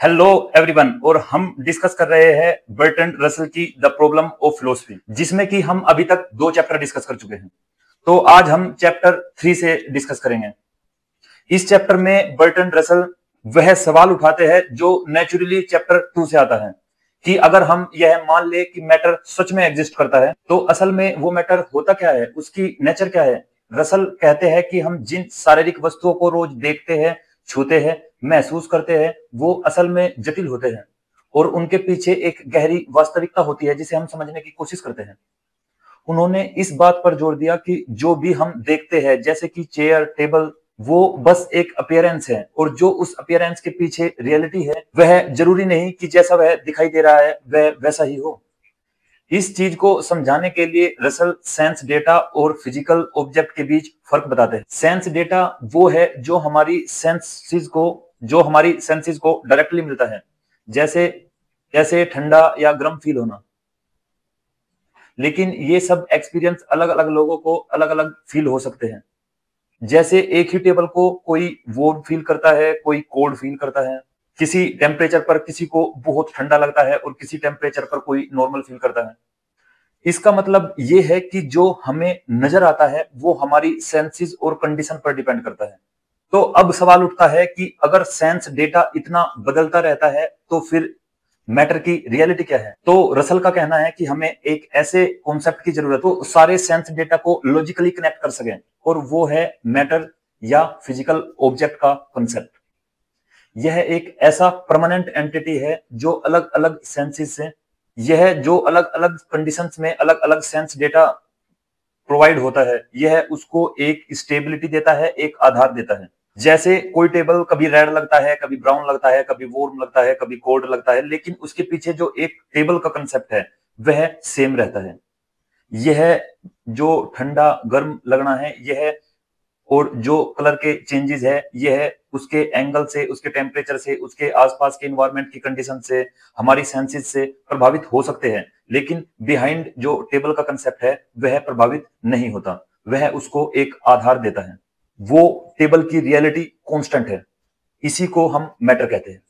Hello everyone. और हम discuss कर रहे हैं बर्ट्रैंड रसल की द प्रॉब्लम ऑफ फिलोसफी, जिसमें कि हम अभी तक 2 चैप्टर डिस्कस कर चुके हैं। तो आज हम चैप्टर 3 से डिस्कस करेंगे। इस चैप्टर में बर्ट्रैंड रसल वह सवाल उठाते हैं जो नेचुरली चैप्टर 2 से आता है कि अगर हम यह मान ले कि मैटर सच में एग्जिस्ट करता है तो असल में वो मैटर होता क्या है, उसकी नेचर क्या है। रसल कहते हैं कि हम जिन शारीरिक वस्तुओं को रोज देखते हैं, छूते हैं, महसूस करते हैं, वो असल में जटिल होते हैं और उनके पीछे एक गहरी वास्तविकता होती है जिसे हम समझने की कोशिश करते हैं। उन्होंने इस बात पर जोर दिया कि जो भी हम देखते हैं, जैसे कि चेयर, टेबल, वो बस एक अपीयरेंस है और जो उस अपीयरेंस के पीछे रियलिटी है वह जरूरी नहीं कि जैसा वह दिखाई दे रहा है वह वैसा ही हो। इस चीज को समझाने के लिए रसल सेंस डेटा और फिजिकल ऑब्जेक्ट के बीच फर्क बताते हैं। सेंस डेटा वो है जो हमारी सेंसेस को डायरेक्टली मिलता है, जैसे ठंडा या गर्म फील होना। लेकिन ये सब एक्सपीरियंस अलग अलग लोगों को अलग अलग फील हो सकते हैं। जैसे एक ही टेबल को कोई वार्म फील करता है, कोई कोल्ड फील करता है। किसी टेम्परेचर पर किसी को बहुत ठंडा लगता है और किसी टेम्परेचर पर कोई नॉर्मल फील करता है। इसका मतलब ये है कि जो हमें नजर आता है वो हमारी सेंसेस और कंडीशन पर डिपेंड करता है। तो अब सवाल उठता है कि अगर सेंस डेटा इतना बदलता रहता है तो फिर मैटर की रियलिटी क्या है। तो रसल का कहना है कि हमें एक ऐसे कॉन्सेप्ट की जरूरत हो सारे सेंस डेटा को लॉजिकली कनेक्ट कर सकें, और वो है मैटर या फिजिकल ऑब्जेक्ट का कॉन्सेप्ट। यह एक ऐसा परमानेंट एंटिटी है जो अलग अलग सेंसेस से, यह जो अलग अलग कंडीशंस में अलग अलग सेंस डेटा प्रोवाइड होता है, यह उसको एक स्टेबिलिटी देता है, एक आधार देता है। जैसे कोई टेबल कभी रेड लगता है, कभी ब्राउन लगता है, कभी वार्म लगता है, कभी कोल्ड लगता है, लेकिन उसके पीछे जो एक टेबल का कंसेप्ट है वह सेम रहता है। यह जो ठंडा गर्म लगना है, यह और जो कलर के चेंजेस है, यह उसके एंगल से, उसके टेम्परेचर से, उसके आसपास के एनवायरनमेंट की कंडीशन से, हमारी सेंसेस से प्रभावित हो सकते हैं, लेकिन बिहाइंड जो टेबल का कंसेप्ट है वह प्रभावित नहीं होता। वह उसको एक आधार देता है। वो टेबल की रियलिटी कांस्टेंट है। इसी को हम मैटर कहते हैं।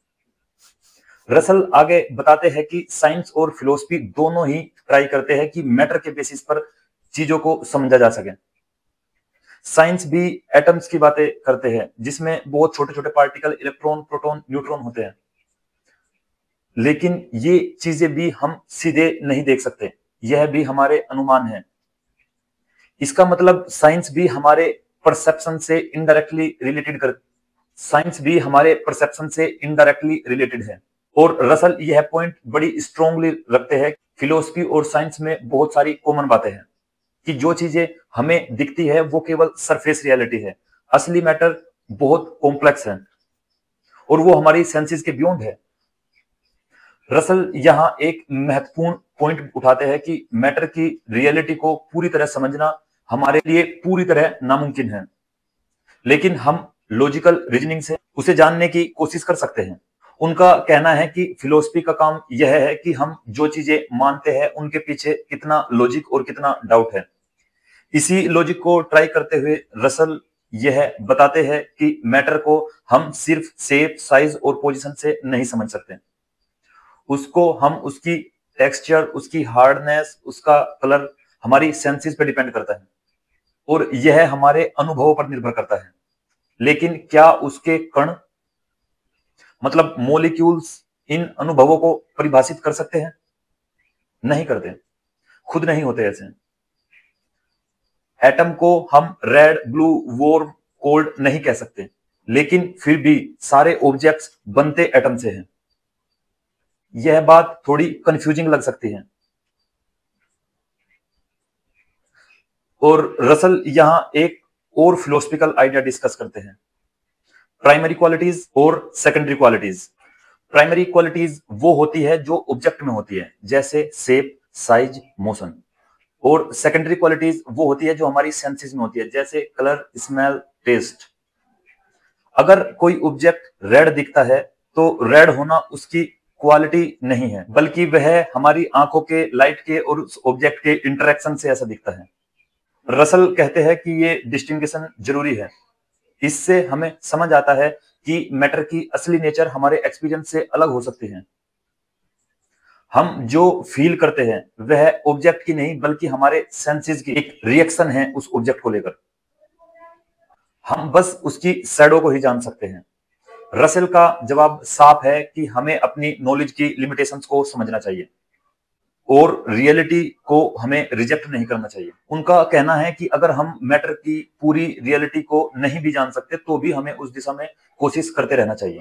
रसल आगे बताते हैं कि साइंस और फिलोसफी दोनों ही ट्राई करते हैं कि मैटर के बेसिस पर चीजों को समझा जा सके। साइंस भी एटम्स की बातें करते हैं जिसमें बहुत छोटे छोटे पार्टिकल, इलेक्ट्रॉन, प्रोटॉन, न्यूट्रॉन होते हैं, लेकिन ये चीजें भी हम सीधे नहीं देख सकते, यह भी हमारे अनुमान है। इसका मतलब साइंस भी हमारे परसेप्शन से इनडायरेक्टली रिलेटेड है। और रसल यह पॉइंट बड़ी स्ट्रांगली रखते हैं। फिलोसफी और साइंस में बहुत सारी कॉमन बातें हैं कि जो चीजें हमें दिखती है वो केवल सरफेस रियलिटी है, असली मैटर बहुत कॉम्प्लेक्स है और वो हमारी सेंसेस के बियॉन्ड है। रसल यहां एक महत्वपूर्ण पॉइंट उठाते हैं कि मैटर की रियलिटी को पूरी तरह समझना हमारे लिए पूरी तरह नामुमकिन है, लेकिन हम लॉजिकल रीजनिंग से उसे जानने की कोशिश कर सकते हैं। उनका कहना है कि फिलोसफी का काम यह है कि हम जो चीजें मानते हैं उनके पीछे कितना लॉजिक और कितना डाउट है। इसी लॉजिक को ट्राई करते हुए रसल यह बताते हैं कि मैटर को हम सिर्फ शेप, साइज और पोजीशन से नहीं समझ सकते। उसको हम उसकी टेक्सचर, उसकी हार्डनेस, उसका कलर हमारी सेंसेस पे डिपेंड करता है और यह हमारे अनुभवों पर निर्भर करता है। लेकिन क्या उसके कण, मतलब मॉलिक्यूल्स, इन अनुभवों को परिभाषित कर सकते हैं? नहीं करते, खुद नहीं होते ऐसे। एटम को हम रेड, ब्लू, वार्म, कोल्ड नहीं कह सकते, लेकिन फिर भी सारे ऑब्जेक्ट्स बनते एटम से हैं। यह बात थोड़ी कंफ्यूजिंग लग सकती है। और रसल यहां एक और फिलोसफिकल आइडिया डिस्कस करते हैं, प्राइमरी क्वालिटीज और सेकेंडरी क्वालिटीज। प्राइमरी क्वालिटीज वो होती है जो ऑब्जेक्ट में होती है, जैसे शेप, साइज, मोशन। और सेकेंडरी क्वालिटीज वो होती है जो हमारी सेंसेस में होती है, जैसे कलर, स्मेल, टेस्ट। अगर कोई ऑब्जेक्ट रेड दिखता है तो रेड होना उसकी क्वालिटी नहीं है, बल्कि वह हमारी आंखों के लाइट के और उस ऑब्जेक्ट के इंटरेक्शन से ऐसा दिखता है। रसल कहते हैं कि ये डिस्टिंग्विशन जरूरी है। इससे हमें समझ आता है कि मैटर की असली नेचर हमारे एक्सपीरियंस से अलग हो सकती है। हम जो फील करते हैं वह ऑब्जेक्ट की नहीं बल्कि हमारे सेंसेस की एक रिएक्शन है उस ऑब्जेक्ट को लेकर। हम बस उसकी शैडो को ही जान सकते हैं। रसेल का जवाब साफ है कि हमें अपनी नॉलेज की लिमिटेशंस को समझना चाहिए और रियलिटी को हमें रिजेक्ट नहीं करना चाहिए। उनका कहना है कि अगर हम मैटर की पूरी रियलिटी को नहीं भी जान सकते तो भी हमें उस दिशा में कोशिश करते रहना चाहिए।